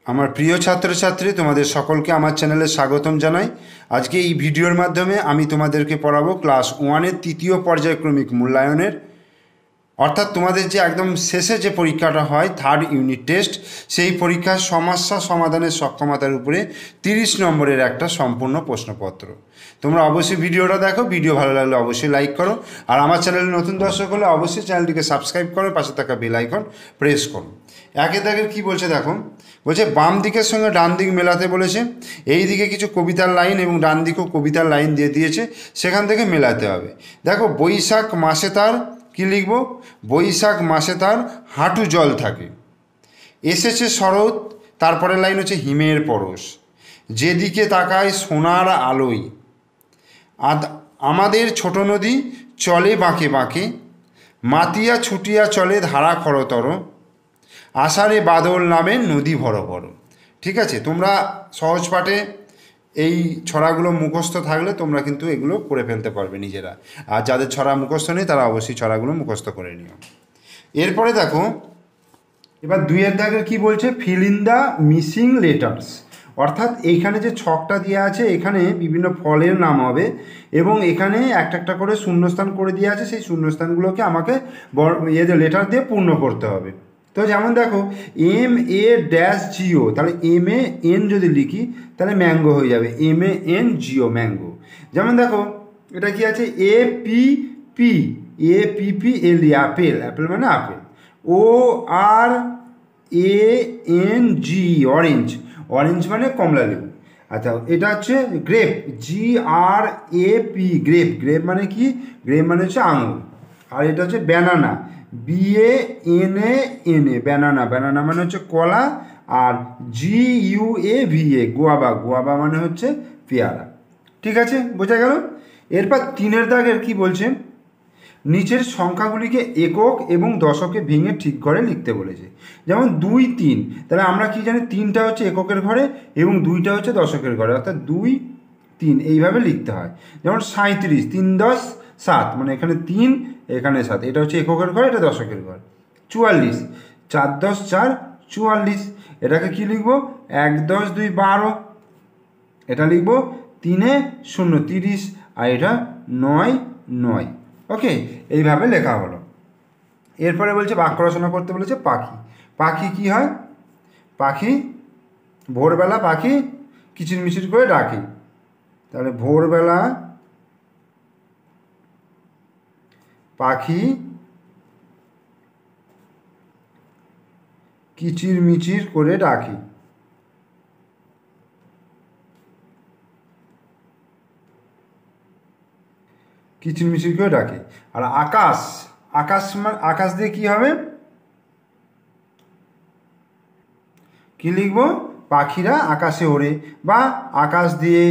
আমার প্রিয় ছাত্রছাত্রী, তোমাদের সকলকে আমার চ্যানেলে স্বাগতম জানাই। আজকে এই ভিডিওর মাধ্যমে আমি তোমাদেরকে পড়াবো ক্লাস 1-এর তৃতীয় পর্যায়ক্রমিক মূল্যায়নের, অর্থাৎ তোমাদের যে একদম শেষে যে পরীক্ষাটা হয় থার্ড ইউনিট টেস্ট, সেই পরীক্ষার সমস্যা সমাধানের সক্ষমতার উপরে 30 নম্বরের একটা সম্পূর্ণ প্রশ্নপত্র। তোমরা অবশ্যই ভিডিওটা দেখো, ভিডিও ভালো লাগলে অবশ্যই লাইক করো, আর আমার চ্যানেলে নতুন দর্শক হলে অবশ্যই চ্যানেলটিকে সাবস্ক্রাইব করো, পাশে থাকা বেল আইকন প্রেস করো। একে দাগের কী বলছে দেখো, বলছে বাম দিকের সঙ্গে ডান দিক মেলাতে বলেছে। এই দিকে কিছু কবিতার লাইন এবং ডান দিকেও কবিতার লাইন দিয়ে দিয়েছে, সেখান থেকে মেলাতে হবে। দেখো, বৈশাখ মাসে তার কী লিখব? বৈশাখ মাসে তার হাঁটু জল থাকে। এসেছে শরৎ, তারপরের লাইন হচ্ছে হিমের পরশ। যেদিকে তাকায় সোনার আলোয়। আমাদের ছোট নদী চলে বাঁকে বাঁকে। মাতিয়া ছুটিয়া চলে ধারা খরতর। আষাঢ়ে বাদল নামে নদী ভরো ভরো। ঠিক আছে, তোমরা সহজ পাঠে এই ছড়াগুলো মুখস্থ থাকলে তোমরা কিন্তু এগুলো করে ফেলতে পারবে নিজেরা, আর যাদের ছড়া মুখস্থ নেই তারা অবশ্যই ছড়াগুলো মুখস্থ করে নিও। এরপরে দেখো, এবার 2-এর দাগের কী বলছে, fill in the missing letters. অর্থাৎ এইখানে যে ছকটা দেওয়া আছে, এখানে বিভিন্ন ফলের নাম হবে এবং এখানে একটা একটা করে শূন্যস্থান করে দেওয়া আছে, সেই শূন্যস্থানগুলোকে আমাকে লেটার দিয়ে পূর্ণ করতে হবে। তো যেমন দেখো, MA-GO, তাহলে MAN যদি লিখি তাহলে ম্যাঙ্গো হয়ে যাবে, MANGO ম্যাঙ্গো। যেমন দেখো, এটা কি আছে, APPL, অ্যাপেল, অ্যাপেল মানে আপেল। ORANG, অরেঞ্জ, অরেঞ্জ মানে কমলা লেবু। আচ্ছা, এটা হচ্ছে গ্রেপ, GRAP, গ্রেপ, গ্রেপ মানে কি, গ্রেপ মানে হচ্ছে আঙুর। আর এটা হচ্ছে ব্যানানা, BANANA, ব্যানানা, ব্যানানা মানে হচ্ছে কলা। আর GUAVA, গোয়াবা, গোয়াবা মানে হচ্ছে পেয়ারা। ঠিক আছে, বোঝা গেল। এরপর 3-এর দাগের কি বলছে, নিচের সংখ্যাগুলিকে একক এবং দশকে ভেঙে ঠিক ঘরে লিখতে বলেছে। যেমন 2, 3, তাহলে আমরা কি জানি, 3টা হচ্ছে এককের ঘরে এবং 2টা হচ্ছে দশকের ঘরে, অর্থাৎ 2, 3 এইভাবে লিখতে হয়। যেমন 37, 3 10 7, মানে এখানে 3 এখানে 7, এটা হচ্ছে এককের ঘর, এটা দশকের ঘর। 44, 4 10 4, 44, এটাকে কি লিখবো, 1 10 2 12, এটা লিখবো 3 0 30, আর এটা 9 9। ওকে, এইভাবে লেখা হলো। এরপরে বলছে বাক্য রচনা করতে বলেছে। পাখি, পাখি কি হয়, পাখি ভোরবেলা পাখি কিচিরমিচির করে ডাকে, তাহলে ভোরবেলা পাখি কিচিরমিচির করে ডাকে। কিচিরমিচির করে ডাকে। আর আকাশ, আকাশ মানে আকাশ দিয়ে কি হবে, কি লিখবো, পাখিরা আকাশে ওড়ে, বা আকাশ দিয়ে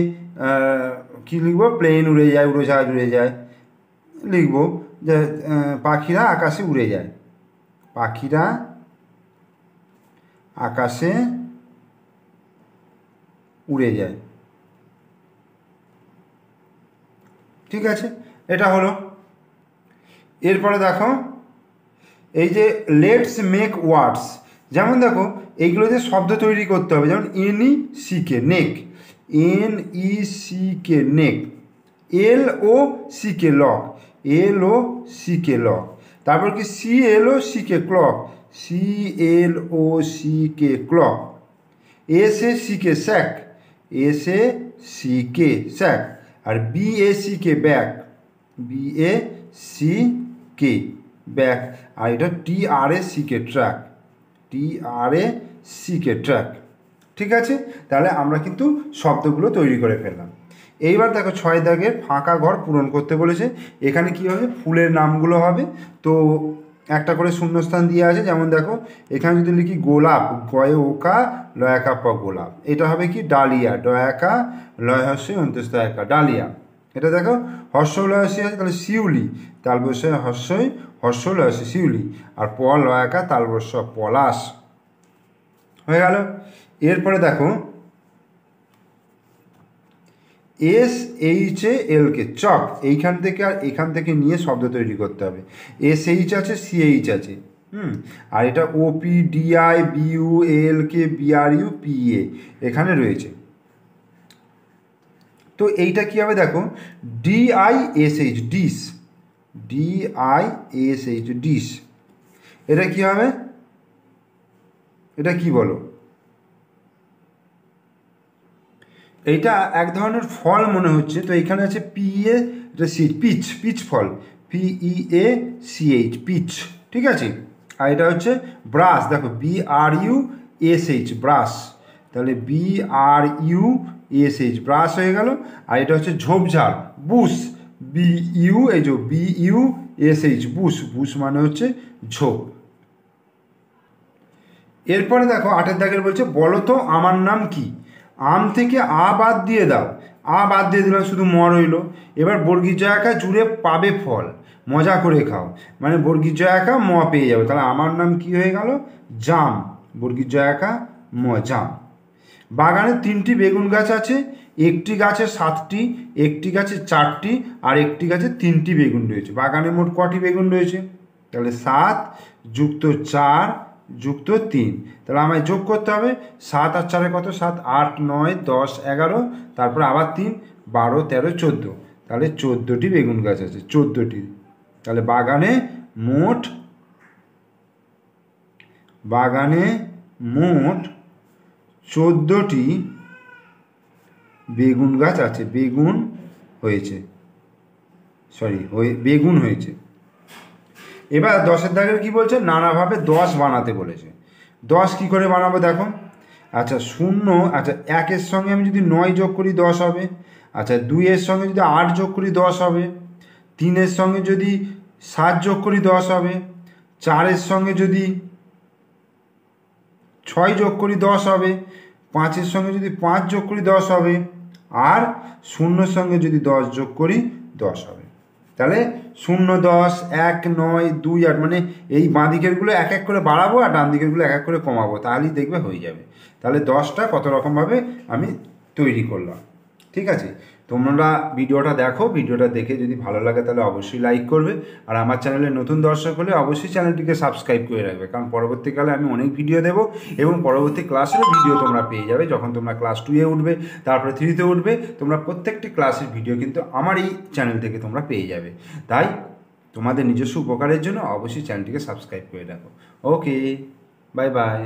কি লিখবো, প্লেন উড়ে যায়, উড়োজাহাজ উড়ে যায়, লিখবো যে পাখিরা আকাশে উড়ে যায়, পাখিরা আকাশে উড়ে যায়। ঠিক আছে, এটা হলো। এরপরে দেখো, এই যে লেটস মেক ওয়ার্ডস, যেমন দেখো এইগুলোতে শব্দ তৈরি করতে হবে। যেমন NECK, neck, NECK neck, LOCK lock, LOCK lock. তারপর কি CLOCK clock, CLOCK clock. SACK sack, SACK sack. আর BACK ব্যাক, BACK ব্যাক। আর এটা TRACK ট্র্যাক, TRACK ট্র্যাক। ঠিক আছে, তাহলে আমরা কিন্তু শব্দগুলো তৈরি করে ফেললাম। এইবার দেখো 6 দাগের ফাঁকা ঘর পূরণ করতে বলেছে। এখানে কি হবে, ফুলের নামগুলো হবে। তো একটা করে শূন্যস্থান দিয়ে আছে। যেমন দেখো, এখানে যদি লিখি গোলাপ, গয়ে ওকা লয়াকা প গোলাপ, এটা হবে কি ডালিয়া, ডয়াকা লয় হস্যই অন্ত্যস্ত একা, ডালিয়া। এটা দেখো হর্ষ লয়সী আছে, তাহলে শিউলি, তালবস্য হর্ষই হর্ষ লয়সী শিউলি। আর প লয়াকা তালবস্য পলাশ, হয়ে গেল। এরপরে দেখো SHALK চক, এইখান থেকে আর এখান থেকে নিয়ে শব্দ তৈরি করতে হবে। SH আছে, CH আছে, আর এটা ওপি ডিআই বিইউ এএলকে বিআরইউ পিএ এখানে রয়েছে। তো এইটা কী হবে দেখো, ডিআইএসএইচ ডিস, ডিআইএসএইচ ডিস, এটা কী হবে, এটা কি বলো? এইটা এক ধরনের ফল মনে হচ্ছে। তো এখানে আছে পিএ, এটা সিচ, পিচ, পিচ ফল, PEACH পিচ, ঠিক আছে। আর এটা হচ্ছে ব্রাশ, দেখো BRUSH ব্রাশ, তাহলে BRUSH ব্রাশ হয়ে গেল। আর এটা হচ্ছে ঝোপঝাড়, বুশ, BUSH বুশ, বুশ মানে হচ্ছে ঝোপ। এরপরে দেখো 8 দাগের বলছে বলো তো আমার নাম কি। আম থেকে আ বাদ দিয়ে দাও, আ বাদ দিয়ে দিলাম, শুধু ম রইল। এবার বর্গীর জয়াকা জুড়ে পাবে ফল, মজা করে খাও, মানে বর্গীর জয়াকা ম পেয়ে যাবে। তাহলে আমার নাম কি হয়ে গেল, জাম, বর্গীর জয়াকা ম, জাম। বাগানে 3টি বেগুন গাছ আছে, একটি গাছে 7টি, একটি গাছে 4টি, আর একটি গাছে 3টি বেগুন রয়েছে। বাগানে মোট কটি বেগুন রয়েছে? তাহলে 7 যুক্ত 4 যুক্ত 3, তাহলে আমায় যোগ করতে হবে। 7 আর 4 কত, 7, 8, 9, 10, 11, তারপর আবার 3, 12, 13, 14, তাহলে 14টি বেগুন গাছ আছে, 14টি। তাহলে বাগানে মোট 14টি বেগুন গাছ আছে, বেগুন হয়েছে, বেগুন হয়েছে। এবার 10 দাগের কি বলছে, নানাভাবে 10 বানাতে বলেছে। 10 কি করে বানাবো দেখো। আচ্ছা 0, আচ্ছা 1-এর সঙ্গে আমি যদি 9 যোগ করি 10 হবে। আচ্ছা 2-এর সঙ্গে যদি 8 যোগ করি 10 হবে। 3-এর সঙ্গে যদি 7 যোগ করি 10 হবে। 4-এর সঙ্গে যদি 6 যোগ করি 10 হবে। 5-এর সঙ্গে যদি 5 যোগ করি 10 হবে। আর 0-এর সঙ্গে যদি 10 যোগ করি 10 হবে। তাহলে 0, 10, 1, 9, 2, 8, মানে এই বাঁ দিকেরগুলো এক এক করে বাড়াবো আর ডান দিকেরগুলো এক এক করে কমাবো, তাহলেই দেখবে হয়ে যাবে। তাহলে 10টা কত রকমভাবে আমি তৈরি করলাম। ঠিক আছে, তোমরা ভিডিওটা দেখো, ভিডিওটা দেখে যদি ভালো লাগে তাহলে অবশ্যই লাইক করবে। আর আমার চ্যানেলে নতুন দর্শক হলে অবশ্যই চ্যানেলটিকে সাবস্ক্রাইব করে রাখবে, কারণ পরবর্তীকালে আমি অনেক ভিডিও দেবো এবং পরবর্তী ক্লাসেরও ভিডিও তোমরা পেয়ে যাবে। যখন তোমরা ক্লাস 2-এ উঠবে, তারপরে 3-তে উঠবে, তোমরা প্রত্যেকটি ক্লাসের ভিডিও কিন্তু আমার এই চ্যানেল থেকে তোমরা পেয়ে যাবে। তাই তোমাদের নিজস্ব উপকারের জন্য অবশ্যই চ্যানেলটিকে সাবস্ক্রাইব করে রাখো। ওকে, বাই বাই।